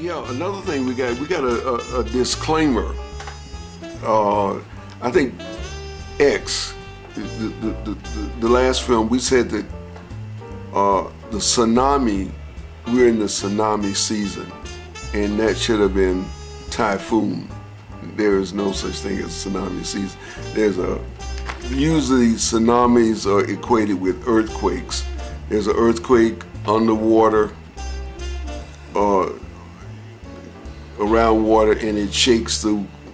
Yeah, another thing we got a disclaimer. I think X, the last film, we said that the tsunami, we're in the tsunami season, and that should have been typhoon. There is no such thing as tsunami season. Usually tsunamis are equated with earthquakes. There's an earthquake underwater, around water, and it shakes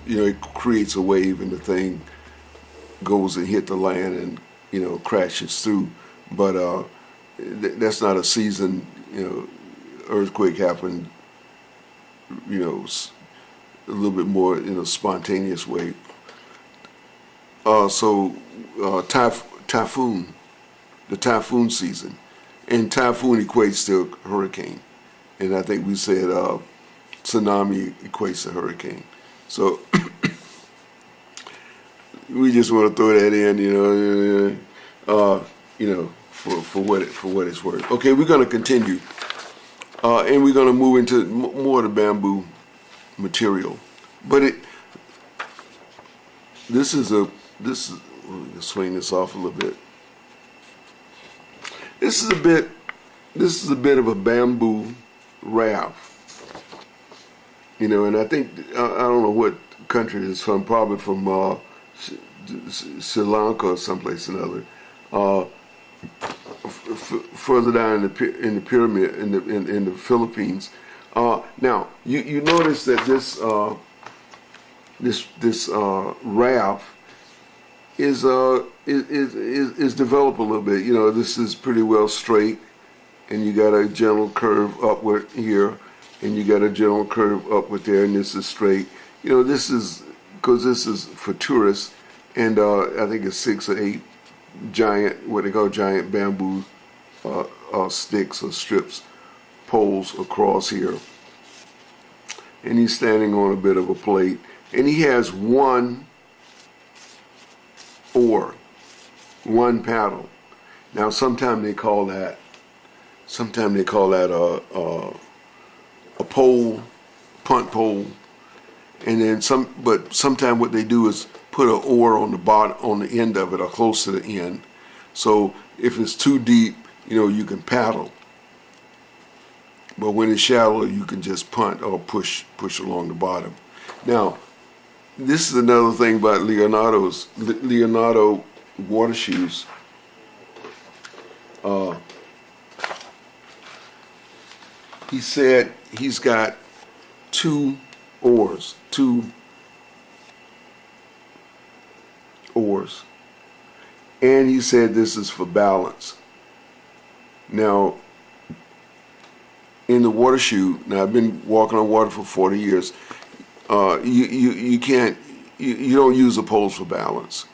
it creates a wave, and the thing goes and hit the land and, crashes through. But that's not a season, earthquake happened, a little bit more in a spontaneous way. Typhoon, the typhoon season, and typhoon equates to hurricane, and I think we said tsunami equates to hurricane. So we just want to throw that in, for what it's worth. Okay, we're going to continue, and we're going to move into more of the bamboo material, but this is we'll swing this off a little bit. This is a bit of a bamboo raft, and I think I don't know what country it's from. Probably from Sri Lanka or someplace another. Further down in the pyramid in the Philippines. Now you notice that this raft is developed a little bit. This is pretty well straight, and you got a gentle curve upward here, and you got a gentle curve upward there, and this is straight. This is because this is for tourists, and I think it's 6 or 8 giant, what they call giant bamboo sticks or strips, poles across here, and he's standing on a bit of a plate, and he has one oar, one paddle. Now, sometimes they call that a pole, punt pole, and then but sometimes what they do is put an oar on the bottom, on the end of it, or close to the end. So if it's too deep, you can paddle. But when it's shallow, you can just punt or push along the bottom. Now, this is another thing about Leonardo water shoes. He said he's got two oars, and he said this is for balance. Now, in the water shoe, now I've been walking on water for 40 years. You don't use the poles for balance.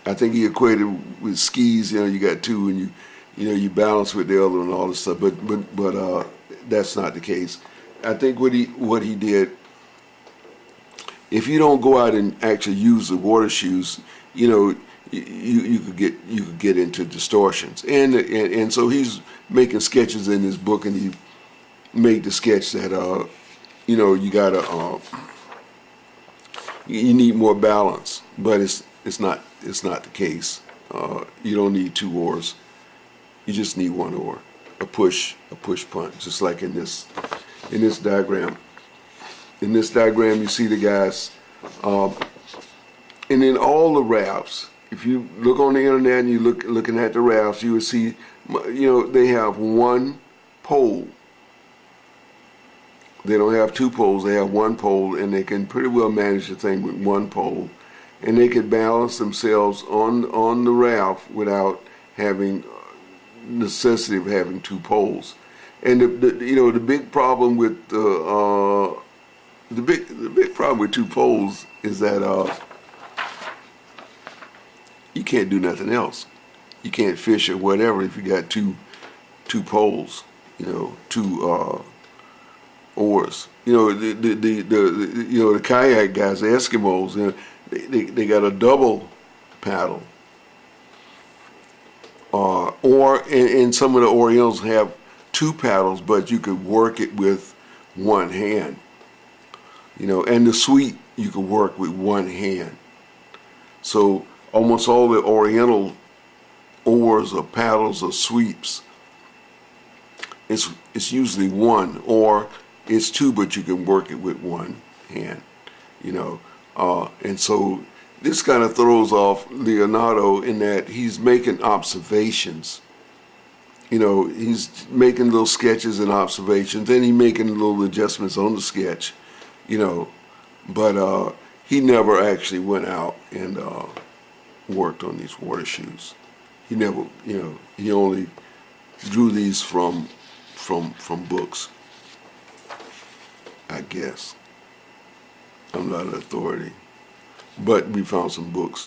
I think he equated with skis. You got two, and you balance with the other and all this stuff. But that's not the case. I think what he did. If you don't go out and actually use the water shoes, you could get into distortions. And so he's making sketches in his book, and he made the sketch that you need more balance, but it's not the case. You don't need two oars. You just need one oar, a push punt, just like in this diagram. In this diagram, you see the guys, and in all the rafts. If you look on the internet and you looking at the rafts, you will see, they have one pole. They don't have two poles, they have one pole, and they can pretty well manage the thing with one pole. And they can balance themselves on the raft without having necessity of having two poles. And the big problem with the big problem with two poles is that you can't do nothing else. You can't fish or whatever if you got two poles, two oars. The kayak guys, the Eskimos, they got a double paddle. And some of the Orientals have two paddles, but you could work it with one hand. And the sweep you can work with one hand. So almost all the Oriental oars or paddles or sweeps, it's usually one, or it's two, but you can work it with one hand, and so this kind of throws off Leonardo in that he's making observations. He's making little sketches and observations, then he's making little adjustments on the sketch, but he never actually went out and worked on these water shoes. He never, he only drew these from books, I guess. I'm not an authority, but we found some books.